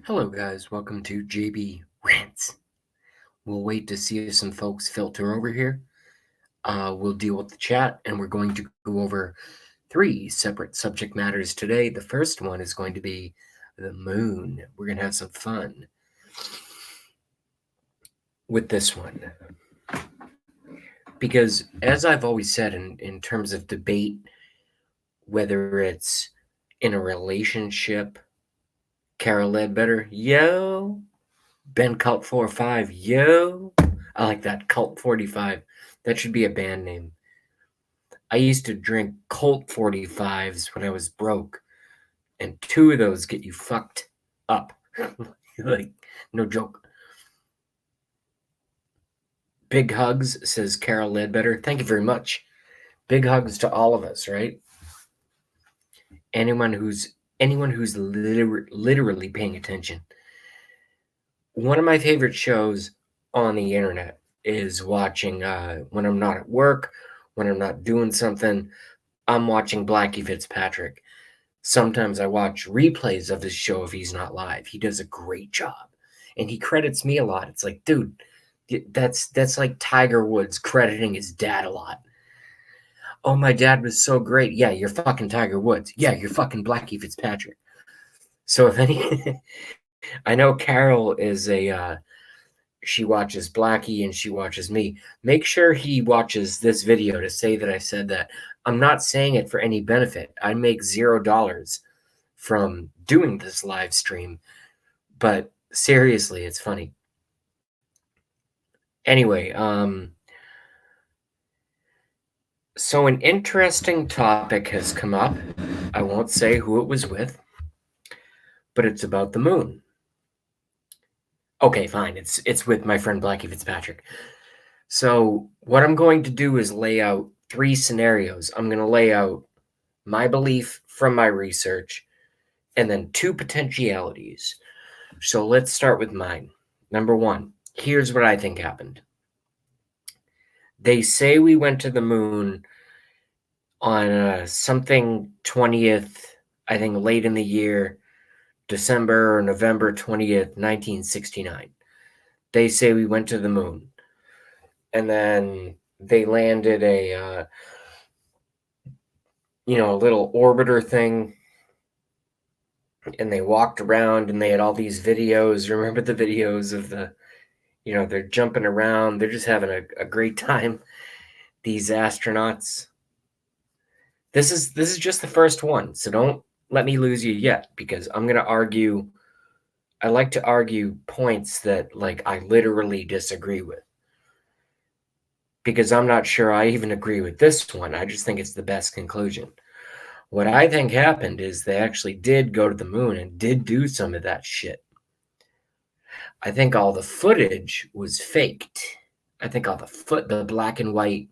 Hello, guys. Welcome to JB Rants. We'll wait to see if some folks filter over here. We'll deal with the chat, and we're going to go over 3 separate subject matters today. The first one is going to be the moon. We're going to have some fun with this one. Because, as I've always said in terms of debate, whether it's in a relationship, Carol Ledbetter, yo, Ben Cult 45, yo. I like that, Cult 45. That should be a band name. I used to drink Colt 45s when I was broke, and 2 of those get you fucked up. Like, no joke. Big hugs, says Carol Ledbetter. Thank you very much. Big hugs to all of us, right? Anyone who's literally paying attention. One of my favorite shows on the internet is watching when I'm not at work, when I'm not doing something, I'm watching Blackie Fitzpatrick. Sometimes I watch replays of his show if he's not live. He does a great job. And he credits me a lot. It's like, dude, that's like Tiger Woods crediting his dad a lot. Oh, my dad was so great. Yeah, you're fucking Tiger Woods. Yeah, you're fucking Blackie Fitzpatrick. So if any I know Carol is she watches Blackie and she watches me. Make sure he watches this video to say that I said that. I'm not saying it for any benefit. I make $0 from doing this live stream, but seriously, it's funny. Anyway, so an interesting topic has come up. I won't say who it was with, but it's about the moon. Okay, fine. It's with my friend Blackie Fitzpatrick. So what I'm going to do is lay out 3 scenarios. I'm going to lay out my belief from my research and then 2 potentialities. So let's start with mine. Number 1, here's what I think happened. They say we went to the moon on something 20th, I think late in the year, December or November 20th, 1969. They say we went to the moon. And then they landed a little orbiter thing, and they walked around and they had all these videos. Remember the videos of they're jumping around, they're just having a great time, these astronauts. This is just the first one, so don't let me lose you yet, because I'm gonna argue. I like to argue points that I literally disagree with, because I'm not sure I even agree with this one. I just think it's the best conclusion. What I think happened is they actually did go to the moon and did do some of that shit. I think all the footage was faked. I think all the black and white,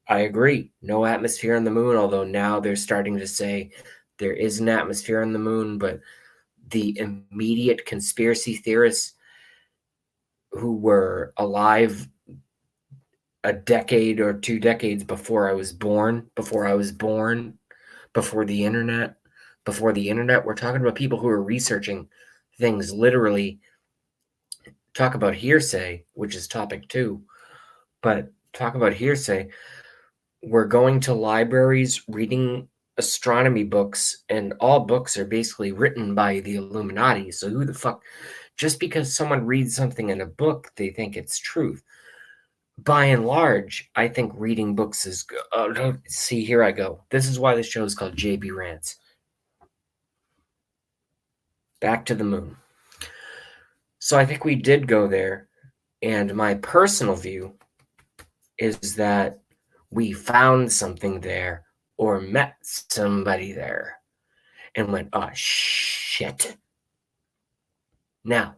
I agree. No atmosphere on the moon, although now they're starting to say there is an atmosphere on the moon, but the immediate conspiracy theorists who were alive a decade or 2 decades before the internet, we're talking about people who are researching things literally. Talk about hearsay, which is topic 2, but talk about hearsay. We're going to libraries, reading astronomy books, and all books are basically written by the Illuminati. So who the fuck, just because someone reads something in a book, they think it's truth. By and large, I think reading books is good. See, here I go. This is why the show is called JB Rants. Back to the moon. So I think we did go there, and my personal view is that we found something there or met somebody there and went, oh, shit. Now,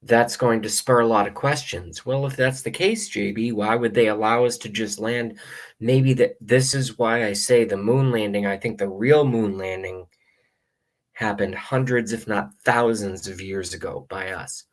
that's going to spur a lot of questions. Well, if that's the case, JB, why would they allow us to just land? Maybe this is why I say the moon landing. I think the real moon landing happened hundreds, if not thousands of years ago by us.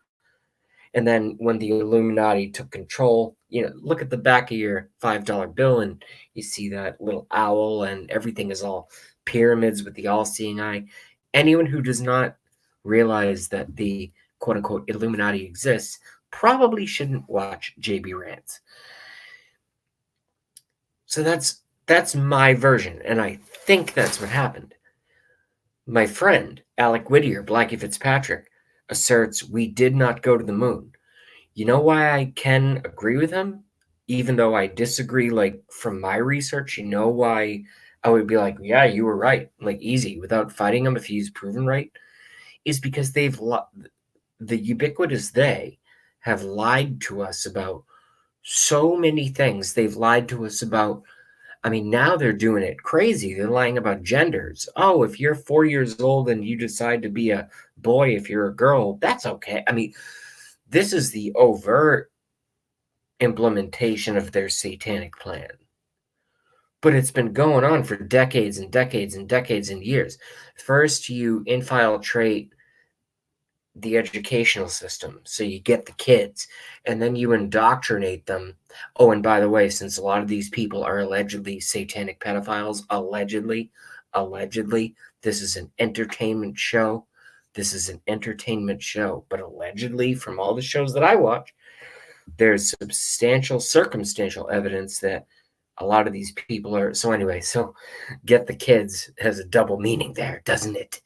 And then when the Illuminati took control, look at the back of your $5 bill and you see that little owl, and everything is all pyramids with the all-seeing eye. Anyone who does not realize that the quote unquote Illuminati exists probably shouldn't watch JB Rants. So that's my version, and I think that's what happened. My friend, Alec Whittier, Blackie Fitzpatrick, asserts we did not go to the moon. You know why I can agree with him? Even though I disagree, like from my research, you know why I would be like, yeah, you were right, like easy, without fighting him if he's proven right, is because the ubiquitous they have lied to us about so many things. They've lied to us about, I mean, now they're doing it crazy. They're lying about genders. Oh, if you're 4 years old and you decide to be a boy, if you're a girl, that's okay. I mean, this is the overt implementation of their satanic plan. But it's been going on for decades and decades and decades and years. First, you infiltrate the educational system, so you get the kids, and then you indoctrinate them. Oh, and by the way, since a lot of these people are allegedly satanic pedophiles, allegedly, this is an entertainment show. This is an entertainment show, but allegedly, from all the shows that I watch, there's substantial circumstantial evidence that a lot of these people are. So anyway, so get the kids has a double meaning there, doesn't it?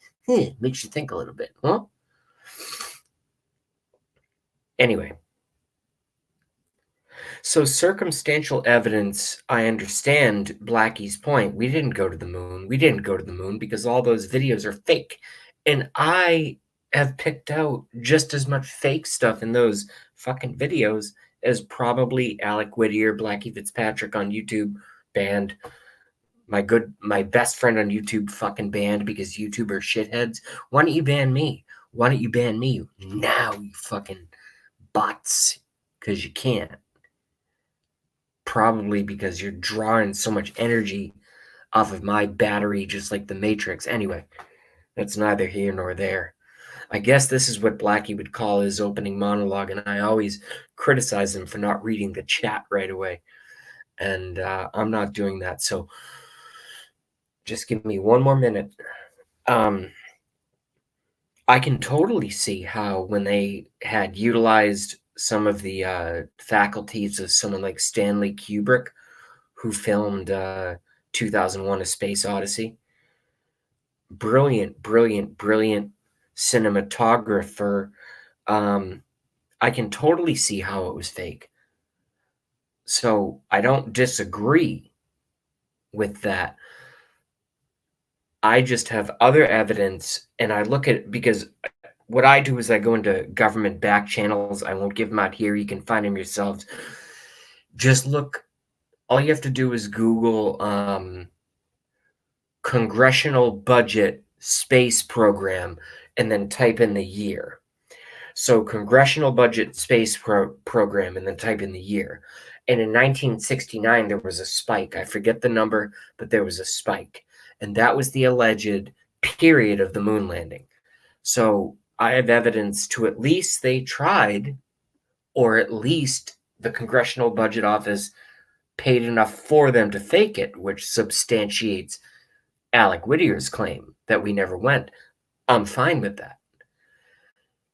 Makes you think a little bit, huh? Anyway, so circumstantial evidence, I understand Blackie's point. We didn't go to the moon. We didn't go to the moon because all those videos are fake. And I have picked out just as much fake stuff in those fucking videos as probably Alec Whittier, Blackie Fitzpatrick on YouTube banned. My best friend on YouTube fucking banned because YouTube are shitheads. Why don't you ban me? Why don't you ban me now, you fucking bots? Because you can't. Probably because you're drawing so much energy off of my battery, just like the Matrix. Anyway, that's neither here nor there. I guess this is what Blackie would call his opening monologue, and I always criticize him for not reading the chat right away. And I'm not doing that, so just give me one more minute. I can totally see how when they had utilized some of the faculties of someone like Stanley Kubrick, who filmed 2001: A Space Odyssey. Brilliant, brilliant, brilliant cinematographer. I can totally see how it was fake. So I don't disagree with that. I just have other evidence, and I look at, because what I do is I go into government back channels. I won't give them out here. You can find them yourselves. Just look. All you have to do is Google congressional budget space program and then type in the year. So congressional budget space program and then type in the year. And in 1969, there was a spike. I forget the number, but there was a spike. And that was the alleged period of the moon landing. So I have evidence to at least they tried, or at least the Congressional Budget Office paid enough for them to fake it, which substantiates Alec Whittier's claim that we never went. I'm fine with that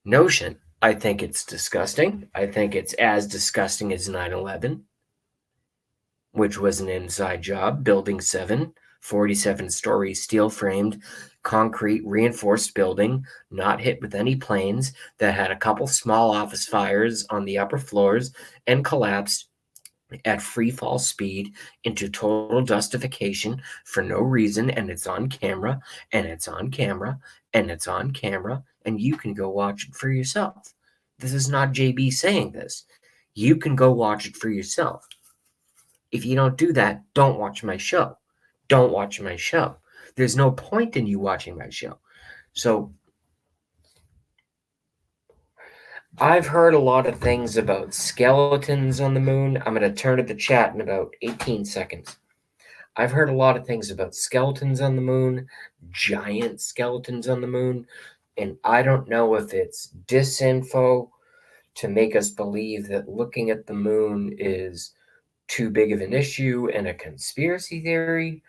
notion. I think it's disgusting. I think it's as disgusting as 9/11, which was an inside job. Building 7, 47-story steel-framed, concrete reinforced building, not hit with any planes, that had a couple small office fires on the upper floors and collapsed at free fall speed into total dustification for no reason, and it's on camera, and it's on camera, and it's on camera, and you can go watch it for yourself. This is not JB saying this. You can go watch it for yourself. If you don't do that, don't watch my show. Don't watch my show. There's no point in you watching my show. So I've heard a lot of things about skeletons on the moon. I'm going to turn to the chat in about 18 seconds. I've heard a lot of things about skeletons on the moon, giant skeletons on the moon, and I don't know if it's disinfo to make us believe that looking at the moon is too big of an issue and a conspiracy theory,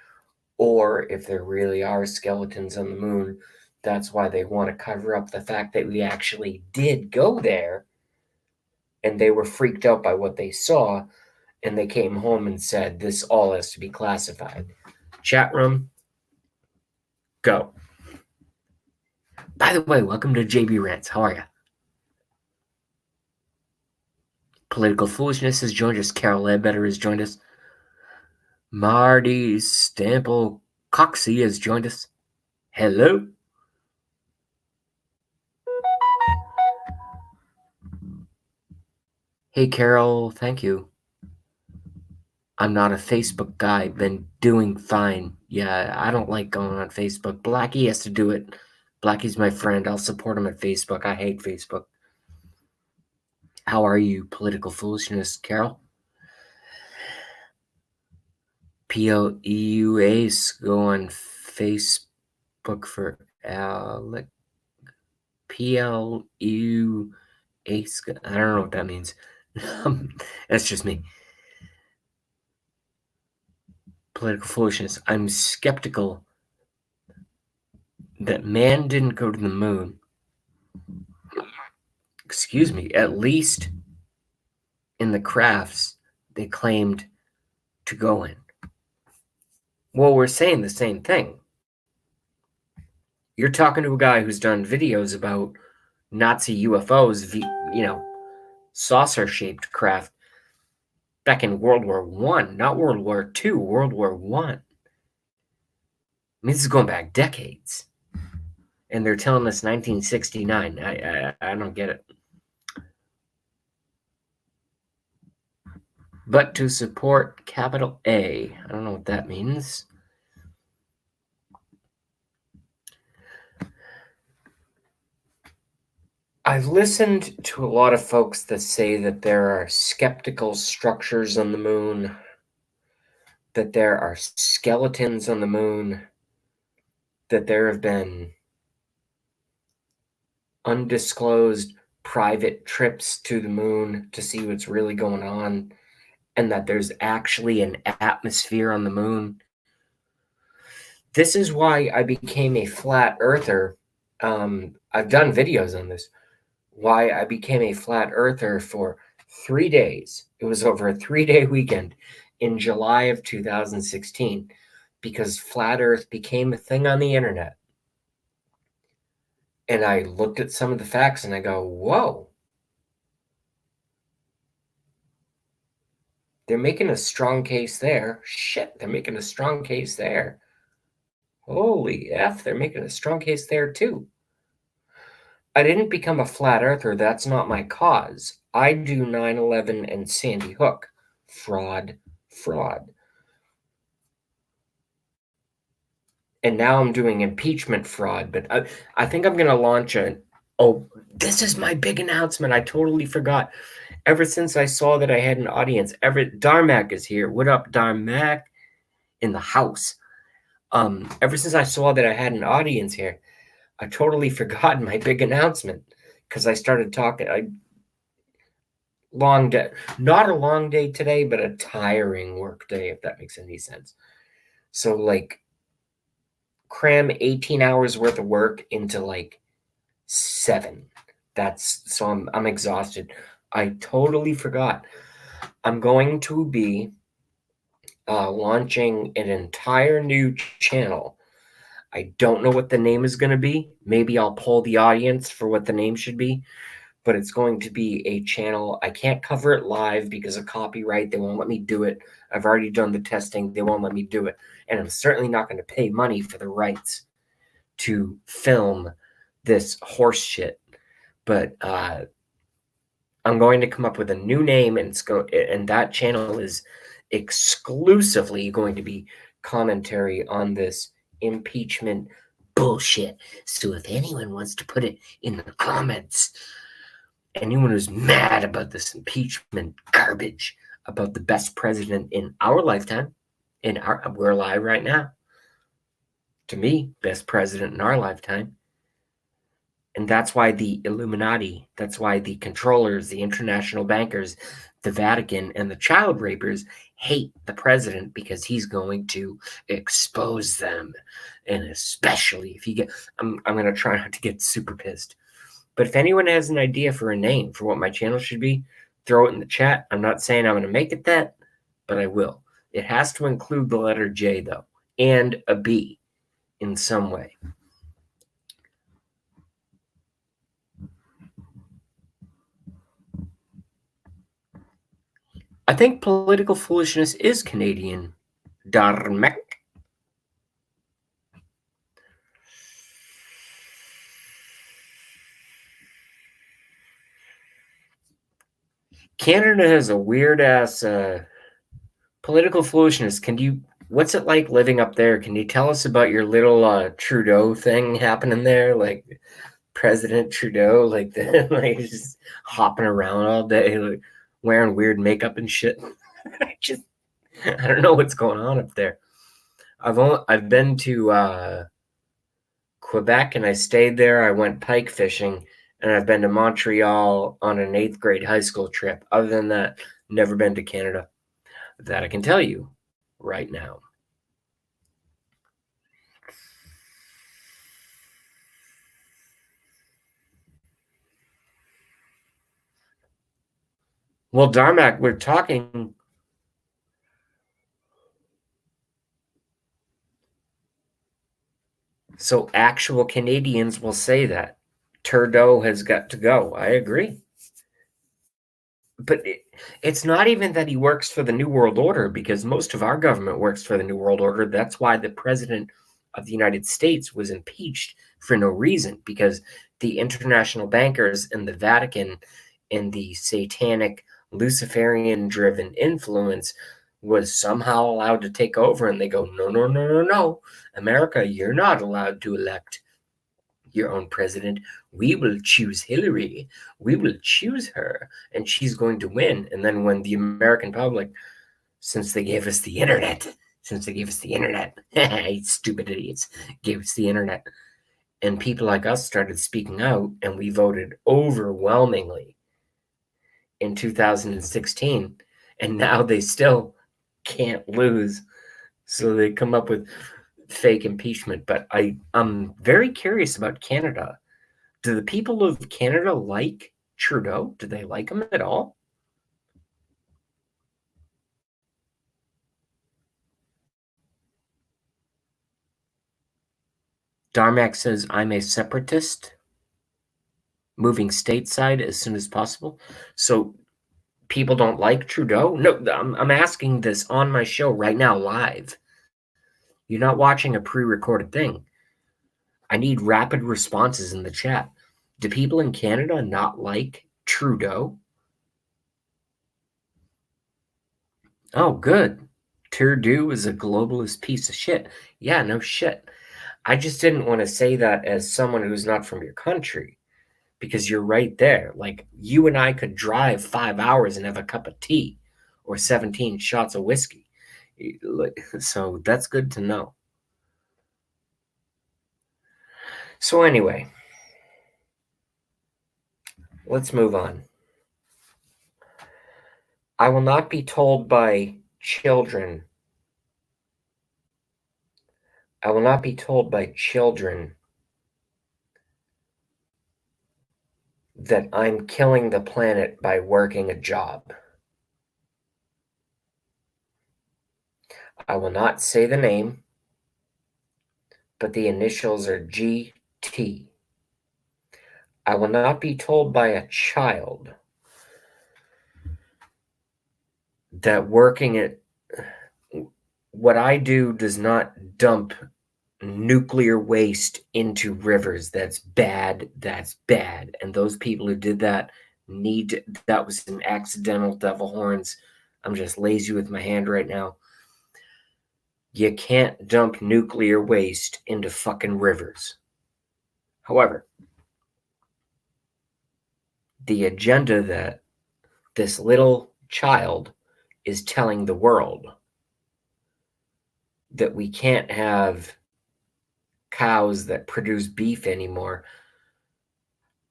or if there really are skeletons on the moon That's why they want to cover up the fact that we actually did go there, and they were freaked out by what they saw, and they came home and said, this all has to be classified. Chat room, go. By the way, welcome to JB Rants. How are you? Political Foolishness has joined us. Carol Ledbetter has joined us. Marty Stample Coxey has joined us. Hello. Hey, Carol. Thank you. I'm not a Facebook guy. Been doing fine. Yeah, I don't like going on Facebook. Blackie has to do it. Blackie's my friend. I'll support him at Facebook. I hate Facebook. How are you, Political Foolishness, Carol? PLEUAs go on Facebook for Alec. PLEUAs. I don't know what that means. That's just me. Political Foolishness. I'm skeptical that man didn't go to the moon. Excuse me. At least in the crafts they claimed to go in. Well, we're saying the same thing. You're talking to a guy who's done videos about Nazi UFOs, saucer-shaped craft back in World War I, not World War II, World War I. I mean, this is going back decades. And they're telling us 1969. I don't get it. But to support capital A. I don't know what that means. I've listened to a lot of folks that say that there are skeptical structures on the moon, that there are skeletons on the moon, that there have been undisclosed private trips to the moon to see what's really going on, and that there's actually an atmosphere on the moon. This is why I became a flat earther. I've done videos on this. Why I became a flat earther for 3 days. It was over a 3-day weekend in July of 2016 because flat earth became a thing on the internet. And I looked at some of the facts and I go, whoa. They're making a strong case there. Shit, they're making a strong case there. Holy F, they're making a strong case there too. I didn't become a flat earther. That's not my cause. I do 9/11 and Sandy Hook. Fraud. And now I'm doing impeachment fraud. But I think I'm going to launch this is my big announcement. I totally forgot. Ever since I saw that I had an audience, Darmac is here. What up, Darmac? In the house. Ever since I saw that I had an audience here, I totally forgot my big announcement because I started talking. Long day, not a long day today, but a tiring work day, if that makes any sense. So like cram 18 hours worth of work into like 7. I'm exhausted. I totally forgot. I'm going to be launching an entire new channel. I don't know what the name is going to be. Maybe I'll poll the audience for what the name should be, but it's going to be a channel. I can't cover it live because of copyright. They won't let me do it. I've already done the testing. They won't let me do it. And I'm certainly not going to pay money for the rights to film this horse shit. But I'm going to come up with a new name, and that channel is exclusively going to be commentary on this impeachment bullshit. So if anyone wants to put it in the comments, anyone who's mad about this impeachment garbage, about the best president in our lifetime, we're alive right now. To me, best president in our lifetime. And that's why the Illuminati, that's why the controllers, the international bankers, the Vatican, and the child rapers hate the president because he's going to expose them. And especially if you get, I'm going to try not to get super pissed. But if anyone has an idea for a name for what my channel should be, throw it in the chat. I'm not saying I'm going to make it that, but I will. It has to include the letter J, though, and a B in some way. I think political foolishness is Canadian. Darmek. Canada has a weird ass political foolishness. What's it like living up there? Can you tell us about your little Trudeau thing happening there? Like President Trudeau, like like just hopping around all day, like wearing weird makeup and shit. I don't know what's going on up there. I've been to Quebec and I stayed there. I went pike fishing, and I've been to Montreal on an 8th grade high school trip. Other than that, never been to Canada. That I can tell you right now. Well, Darmak, we're talking. So actual Canadians will say that Trudeau has got to go. I agree. But it's not even that he works for the New World Order, because most of our government works for the New World Order. That's why the president of the United States was impeached for no reason, because the international bankers and the Vatican and the satanic Luciferian driven influence was somehow allowed to take over. And they go, no, no, no, no, no. America, you're not allowed to elect your own president. We will choose Hillary. We will choose her, and she's going to win. And then when the American public, since they gave us the internet, stupid idiots, gave us the internet, and people like us started speaking out, and we voted overwhelmingly in 2016, and now they still can't lose. So they come up with fake impeachment. But I'm very curious about Canada. Do the people of Canada like Trudeau? Do they like him at all? Darmak says, I'm a separatist, moving stateside as soon as possible. So people don't like Trudeau? No, I'm asking this on my show right now, live. You're not watching a pre-recorded thing. I need rapid responses in the chat. Do people in Canada not like Trudeau? Oh, good. Trudeau is a globalist piece of shit. Yeah, no shit. I just didn't want to say that as someone who's not from your country, because you're right there. Like, you and I could drive 5 hours and have a cup of tea or 17 shots of whiskey. So that's good to know. So anyway, let's move on. I will not be told by children. I will not be told by children that I'm killing the planet by working a job. I will not say the name, but the initials are GT. I will not be told by a child that working at what I do does not dump nuclear waste into rivers. That's bad. That's bad. And those people who did that that was an accidental devil horns. I'm just lazy with my hand right now. You can't dump nuclear waste into fucking rivers. However, the agenda that this little child is telling the world, that we can't have cows that produce beef anymore.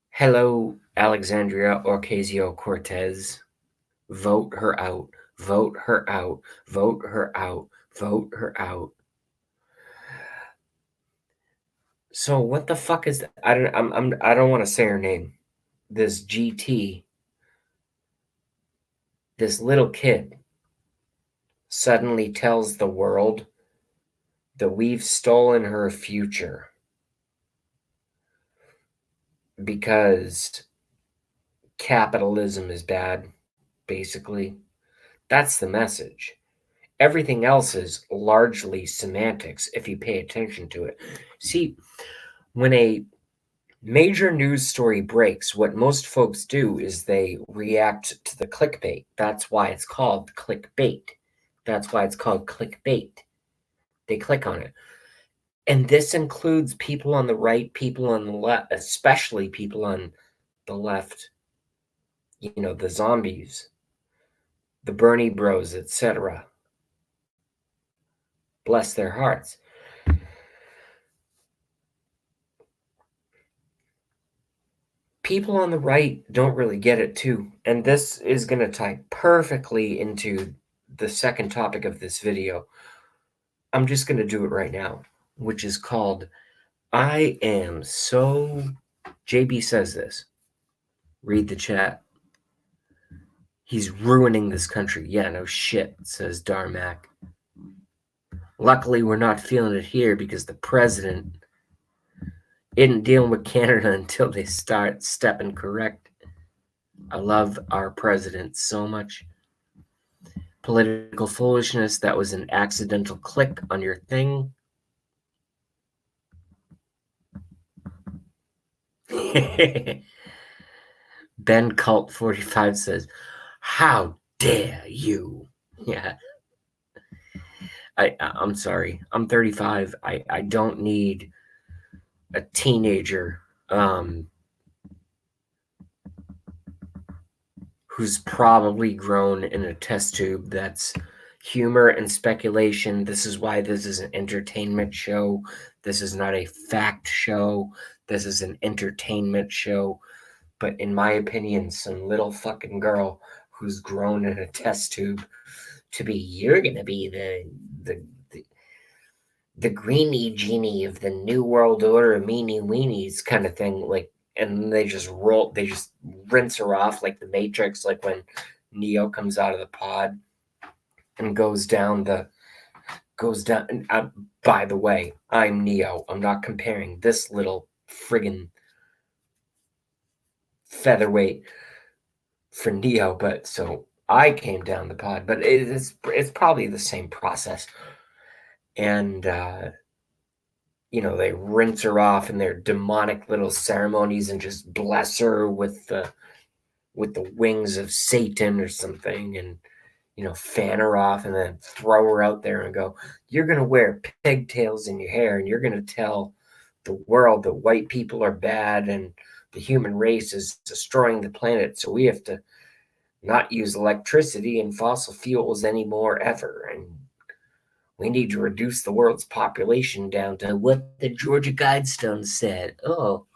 Hello, Alexandria Ocasio-Cortez. Vote her out. Vote her out. Vote her out. Vote her out. So what the fuck is that? I don't want to say her name. This GT, this little kid, suddenly tells the world that we've stolen her future because capitalism is bad, basically. That's the message. Everything else is largely semantics if you pay attention to it. See, when a major news story breaks, what most folks do is they react to the clickbait. That's why it's called clickbait. That's why it's called clickbait. They click on it. And this includes people on the right, people on the left, especially people on the left, the zombies, the Bernie bros, etc. Bless their hearts. People on the right don't really get it too. And this is going to tie perfectly into the second topic of this video. I'm just going to do it right now, which is called I Am So. JB says this. Read the chat. He's ruining this country. Yeah, no shit, says Darmac. Luckily, we're not feeling it here because the president isn't dealing with Canada until they start stepping correct. I love our president so much. Political foolishness, that was an accidental click on your thing. Ben Cult 45 says, how dare you? Yeah. I'm sorry. I'm 35. I don't need a teenager who's probably grown in a test tube. That's humor and speculation. This is why this is an entertainment show. This is not a fact show. This is an entertainment show. But in my opinion, some little fucking girl who's grown in a test tube to be, you're gonna be the greenie genie of the new world order, meanie weenies kind of thing, like, and they just rinse her off like the Matrix, like when Neo comes out of the pod and goes down. By the way, I'm Neo. I'm not comparing this little friggin' featherweight for Neo, but so I came down the pod, but it's probably the same process. And they rinse her off in their demonic little ceremonies and just bless her with the wings of Satan or something, and fan her off and then throw her out there and go, you're gonna wear pigtails in your hair and you're gonna tell the world that white people are bad and the human race is destroying the planet, so we have to not use electricity and fossil fuels anymore ever, and we need to reduce the world's population down to what the Georgia Guidestones said. Oh,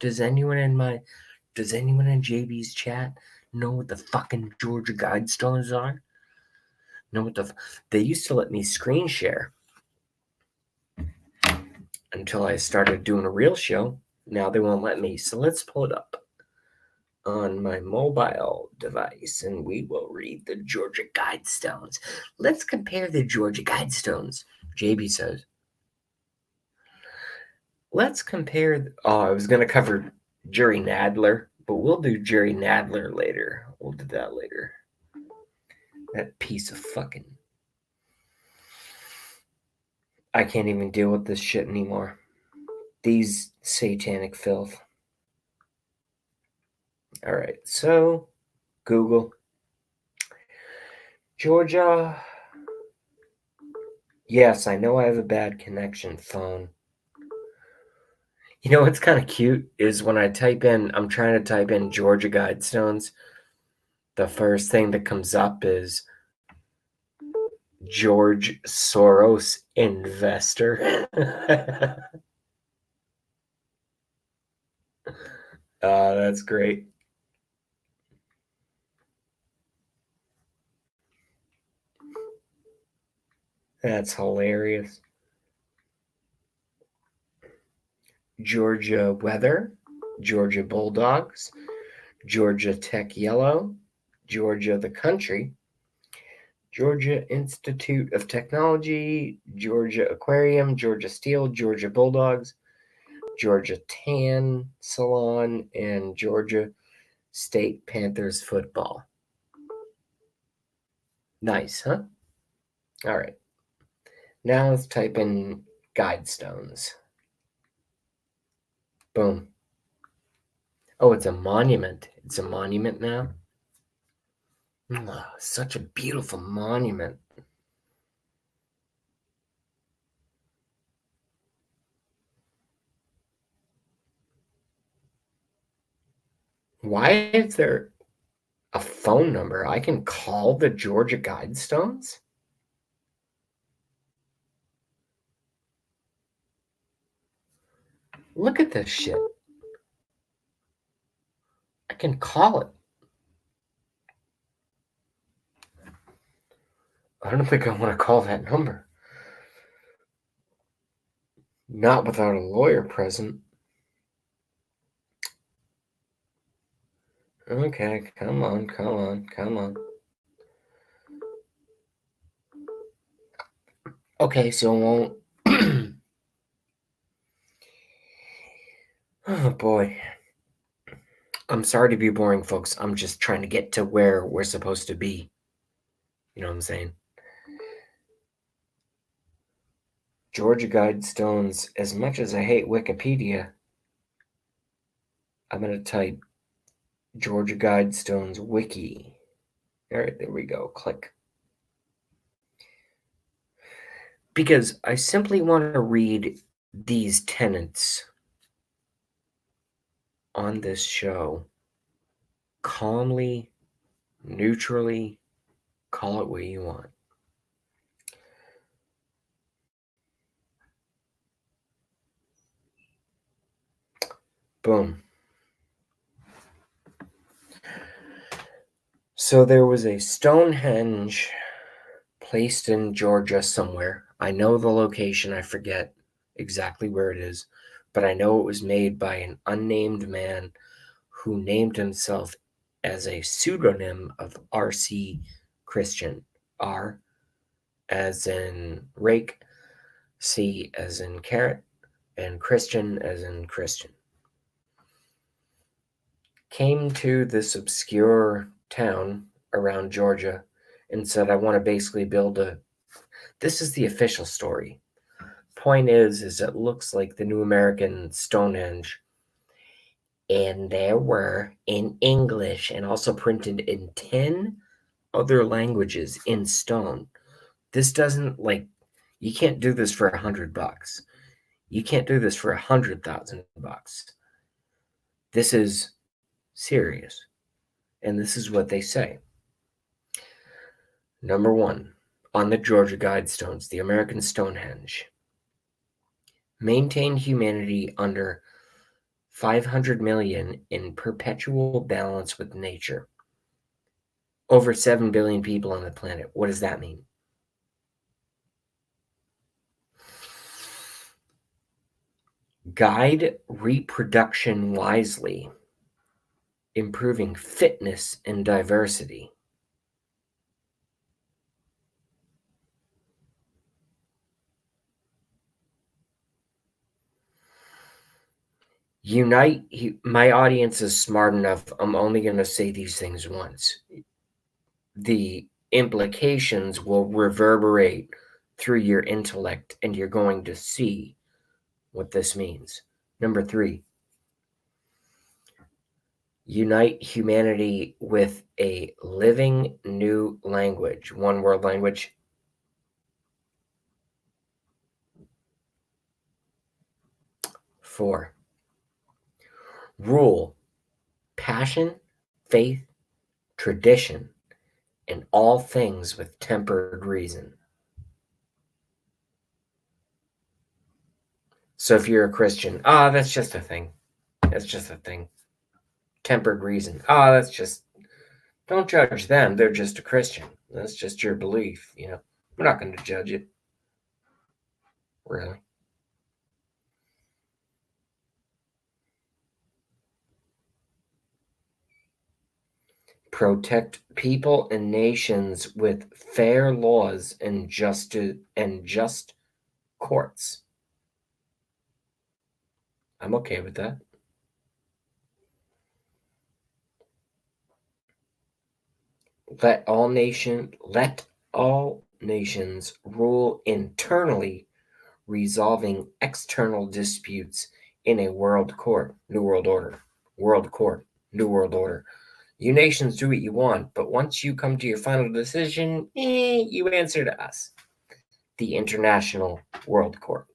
does anyone in JB's chat know what the fucking Georgia Guidestones are? Know what they used to let me screen share until I started doing a real show. Now they won't let me. So let's pull it up on my mobile device and we will read the Georgia Guidestones. Let's compare the Georgia Guidestones. JB says, let's compare. I was going to cover Jerry Nadler, but we'll do Jerry Nadler later. We'll do that later. That piece of fucking. I can't even deal with this shit anymore. These satanic filth. All right, so Google. Georgia. Yes, I know I have a bad connection phone. You know what's kind of cute is when I'm trying to type in Georgia Guidestones, the first thing that comes up is George Soros investor. That's great. That's hilarious. Georgia weather, Georgia Bulldogs, Georgia Tech Yellow, Georgia the country, Georgia Institute of Technology, Georgia Aquarium, Georgia Steel, Georgia Bulldogs, Georgia Tan Salon, and Georgia State Panthers football. Nice, huh? All right. Now let's type in Guidestones. Boom. Oh, it's a monument. It's a monument now. Oh, such a beautiful monument. Why is there a phone number? I can call the Georgia Guidestones? Look at this shit. I can call it. I don't think I want to call that number. Not without a lawyer present. Okay, come on, come on, come on. Okay, so it won't. Oh boy. I'm sorry to be boring, folks. I'm just trying to get to where we're supposed to be. You know what I'm saying? Georgia Guidestones, as much as I hate Wikipedia, I'm going to type Georgia Guidestones Wiki. All right, there we go. Click. Because I simply want to read these tenets on this show calmly, neutrally, call it what you want. Boom. So there was a Stonehenge placed in Georgia somewhere. I know the location, I forget exactly where it is, but I know it was made by an unnamed man who named himself as a pseudonym of R.C. Christian. R as in rake, C as in carrot, and Christian as in Christian. Came to this obscure town around Georgia and said, I want to basically build a. This is the official story. Point is it looks like the New American Stonehenge, and there were in English and also printed in 10 other languages in stone. This doesn't you can't do this for $100. You can't do this for $100,000. This is serious, and this is what they say. Number one, on the Georgia Guidestones, the American Stonehenge. Maintain humanity under 500 million in perpetual balance with nature. Over 7 billion people on the planet. What does that mean? Guide reproduction wisely, improving fitness and diversity. Unite. My audience is smart enough. I'm only going to say these things once. The implications will reverberate through your intellect, and you're going to see what this means. Number 3, unite humanity with a living new language, one world language. 4, rule passion, faith, tradition, and all things with tempered reason. So if you're a Christian, that's just a thing. That's just a thing. Tempered reason. That's just, don't judge them. They're just a Christian. That's just your belief, We're not going to judge it. Really? Protect people and nations with fair laws and just courts. I'm okay with that. Let all nations rule internally, resolving external disputes in a world court. New World Order. World court. New World Order. You nations do what you want, but once you come to your final decision, you answer to us. The International World Court.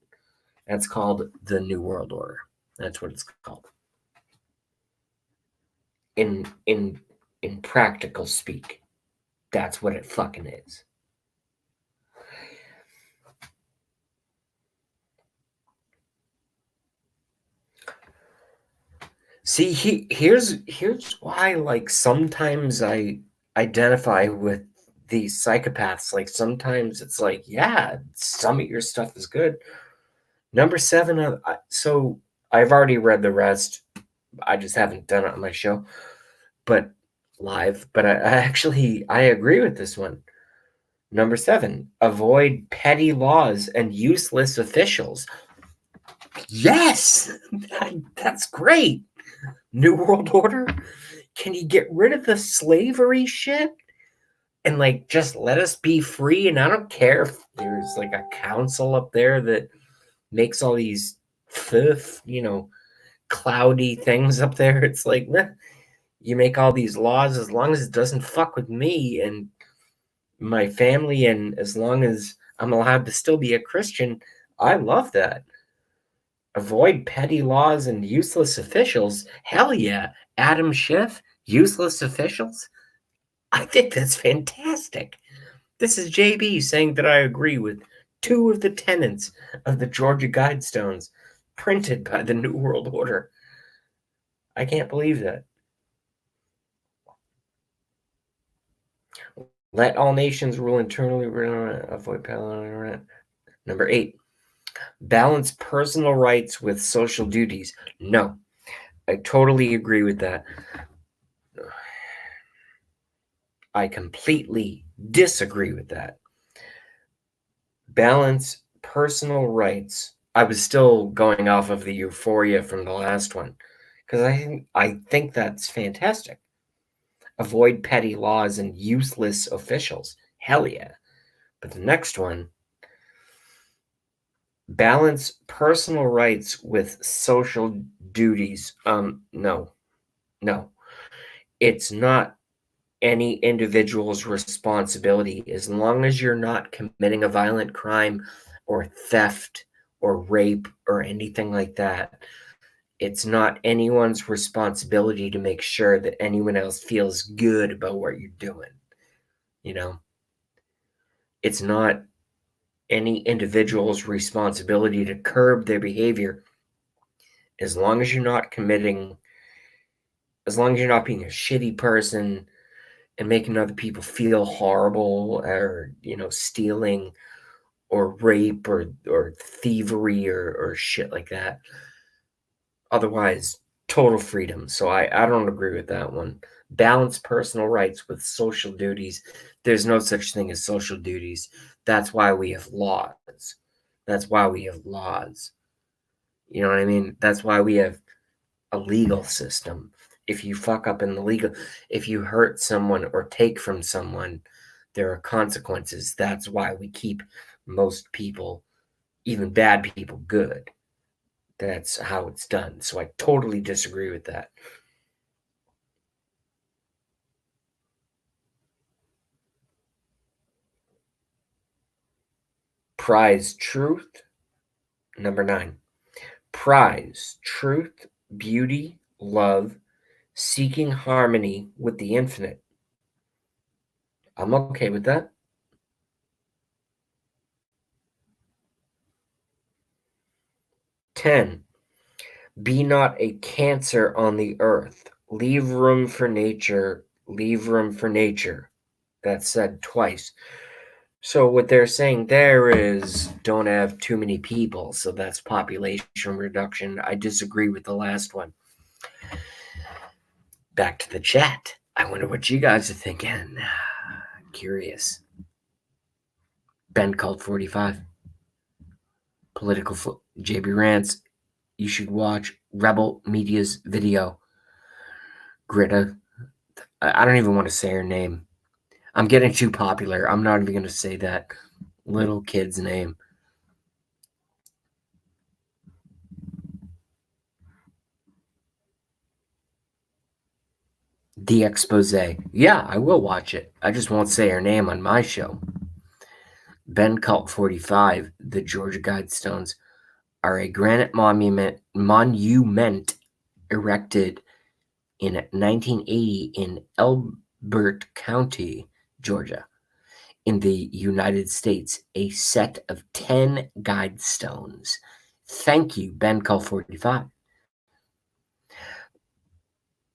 That's called the New World Order. That's what it's called. In practical speak, that's what it fucking is. See, here's why, like, sometimes I identify with these psychopaths. Like, sometimes it's like, yeah, some of your stuff is good. Number seven, so I've already read the rest. I just haven't done it on my show, but live. But I agree with this one. Number seven, avoid petty laws and useless officials. Yes, that's great. New World Order. Can you get rid of the slavery shit and, like, just let us be free? And I don't care if there's like a council up there that makes all these cloudy things up there. It's like, you make all these laws as long as it doesn't fuck with me and my family, and as long as I'm allowed to still be a Christian. I love that. Avoid petty laws and useless officials. Hell yeah. Adam Schiff, useless officials. I think that's fantastic. This is JB saying that I agree with two of the tenets of the Georgia Guidestones printed by the New World Order. I can't believe that. Let all nations rule internally. Avoid parallel. Number 8. Balance personal rights with social duties. No, I totally agree with that. I completely disagree with that. Balance personal rights. I was still going off of the euphoria from the last one because I think that's fantastic. Avoid petty laws and useless officials. Hell yeah. But the next one, balance personal rights with social duties. No. It's not any individual's responsibility as long as you're not committing a violent crime or theft or rape or anything like that. It's not anyone's responsibility to make sure that anyone else feels good about what you're doing. You know, it's not any individual's responsibility to curb their behavior as long as you're not being a shitty person and making other people feel horrible, or stealing or rape or thievery or shit like that. Otherwise, total freedom. So I don't agree with that one. Balance personal rights with social duties. There's no such thing as social duties. That's why we have laws. That's why we have laws. You know what I mean? That's why we have a legal system. If you fuck up in the legal, if you hurt someone or take from someone, there are consequences. That's why we keep most people, even bad people, good. That's how it's done. So I totally disagree with that. Prize truth. Number 9. Prize truth, beauty, love, seeking harmony with the infinite. I'm okay with that. 10. Be not a cancer on the earth. Leave room for nature. Leave room for nature. That's said twice. So what they're saying there is don't have too many people, so that's population reduction. I disagree with the last one. Back to the chat. I wonder what you guys are thinking. Curious. Ben called 45. Political JB Rants. You should watch Rebel Media's video. Greta. I don't even want to say her name. I'm getting too popular. I'm not even going to say that little kid's name. The expose. Yeah, I will watch it. I just won't say her name on my show. Ben Cult 45, the Georgia Guidestones, are a granite monument erected in 1980 in Elbert County, Georgia, in the United States. A set of 10 guidestones. Thank you, Ben Cult 45.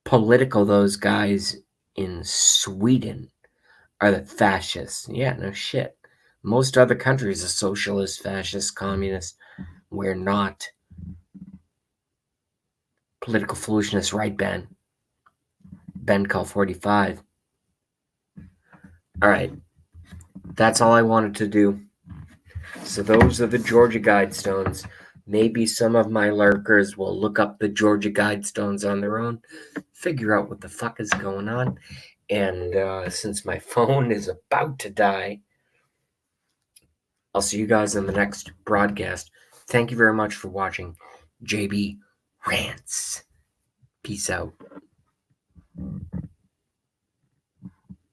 Political, those guys in Sweden are the fascists. Yeah, no shit. Most other countries are socialist, fascist, communist. We're not. Political foolishness, right, Ben? Ben call 45. All right. That's all I wanted to do. So those are the Georgia Guidestones. Maybe some of my lurkers will look up the Georgia Guidestones on their own, figure out what the fuck is going on. And since my phone is about to die, I'll see you guys in the next broadcast. Thank you very much for watching JB Rants. Peace out.